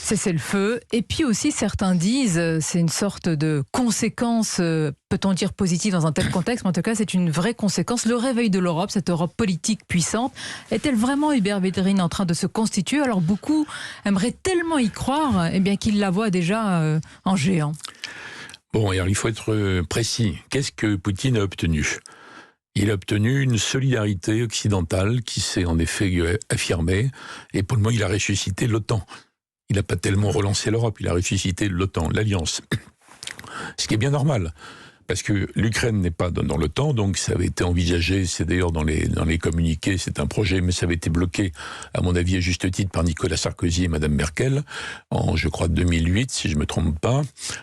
cessez-le-feu. Et puis aussi, certains disent, c'est une sorte de conséquence, peut-on dire positive dans un tel contexte, mais en tout cas, c'est une vraie conséquence. Le réveil de l'Europe, cette Europe politique puissante, est-elle vraiment, Hubert Védrine, en train de se constituer? Alors beaucoup aimeraient tellement y croire, qu'ils la voient déjà en géant. Bon, alors il faut être précis. Qu'est-ce que Poutine a obtenu ? Il a obtenu une solidarité occidentale qui s'est en effet affirmée, et pour le moment, il a ressuscité l'OTAN. Il n'a pas tellement relancé l'Europe, il a ressuscité l'OTAN, l'Alliance. Ce qui est bien normal, parce que l'Ukraine n'est pas dans l'OTAN, donc ça avait été envisagé, c'est d'ailleurs dans les communiqués, c'est un projet, mais ça avait été bloqué, à mon avis, à juste titre, par Nicolas Sarkozy et Madame Merkel, en, je crois, 2008, si je ne me trompe pas,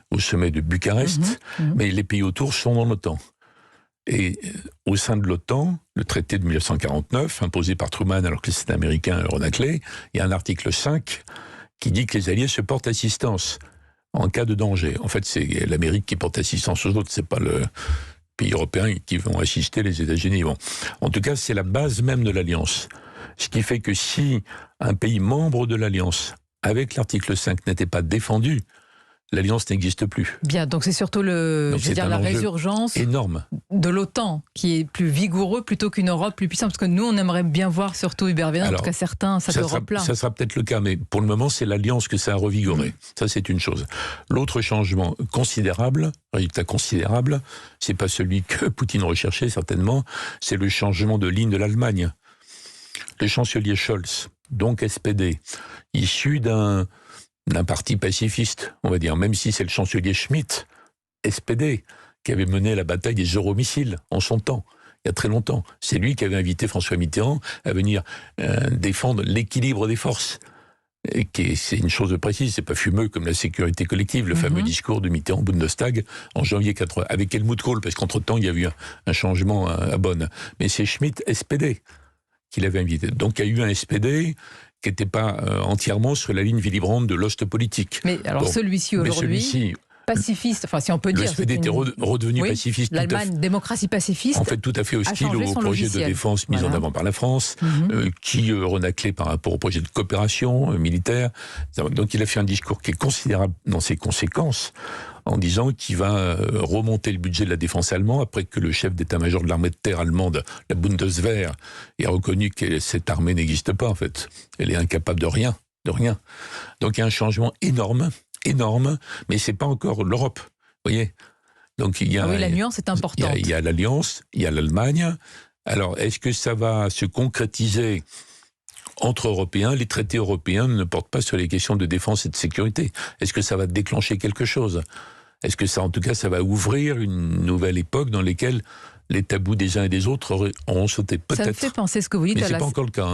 au sommet de Bucarest, mais les pays autour sont dans l'OTAN. Et au sein de l'OTAN, le traité de 1949, imposé par Truman alors que c'était américain et renaclé, il y a un article 5 qui dit que les alliés se portent assistance en cas de danger. En fait, c'est l'Amérique qui porte assistance aux autres, c'est pas le pays européen qui vont assister les États-Unis. Bon. En tout cas, c'est la base même de l'Alliance. Ce qui fait que si un pays membre de l'Alliance, avec l'article 5, n'était pas défendu, l'Alliance n'existe plus. Bien, donc c'est surtout la résurgence énorme de l'OTAN qui est plus vigoureux plutôt qu'une Europe plus puissante. Parce que nous, on aimerait bien voir surtout Hubert Védrine, en tout cas certains, cette Europe-là. Ça sera peut-être le cas, mais pour le moment, c'est l'Alliance que ça a revigoré. Ça, c'est une chose. L'autre changement considérable, résultat considérable, c'est pas celui que Poutine recherchait certainement, c'est le changement de ligne de l'Allemagne. Le chancelier Scholz, donc SPD, issu d'un parti pacifiste, on va dire, même si c'est le chancelier Schmitt, SPD, qui avait mené la bataille des euromissiles en son temps, il y a très longtemps. C'est lui qui avait invité François Mitterrand à venir défendre l'équilibre des forces. Et c'est une chose précise, c'est pas fumeux comme la sécurité collective, le fameux discours de Mitterrand au Bundestag en janvier 80, avec Helmut Kohl, parce qu'entre-temps, il y a eu un changement à Bonn. Mais c'est Schmitt, SPD, qui l'avait invité. Donc il y a eu un SPD qui n'était pas entièrement sur la ligne Willy Brandt de l'ost politique. Mais alors celui-ci aujourd'hui, pacifiste, enfin si on peut dire... Le SPD était redevenu pacifiste. L'Allemagne, démocratie pacifiste, en fait, tout à fait hostile au projet de défense mis en avant par la France, qui renaclait par rapport au projet de coopération militaire. Donc il a fait un discours qui est considérable dans ses conséquences, en disant qu'il va remonter le budget de la défense allemande après que le chef d'état-major de l'armée de terre allemande, la Bundeswehr, ait reconnu que cette armée n'existe pas en fait. Elle est incapable de rien. Donc il y a un changement énorme, mais c'est pas encore l'Europe, vous voyez. Donc il y a la nuance est importante. Il y a l'Alliance, il y a l'Allemagne. Alors est-ce que ça va se concrétiser entre Européens? Les traités européens ne portent pas sur les questions de défense et de sécurité. Est-ce que ça va déclencher quelque chose? Est-ce que ça, en tout cas, ça va ouvrir une nouvelle époque dans laquelle les tabous des uns et des autres auront sauté? Peut-être. Ça me fait penser ce que vous dites. Mais c'est pas encore le cas.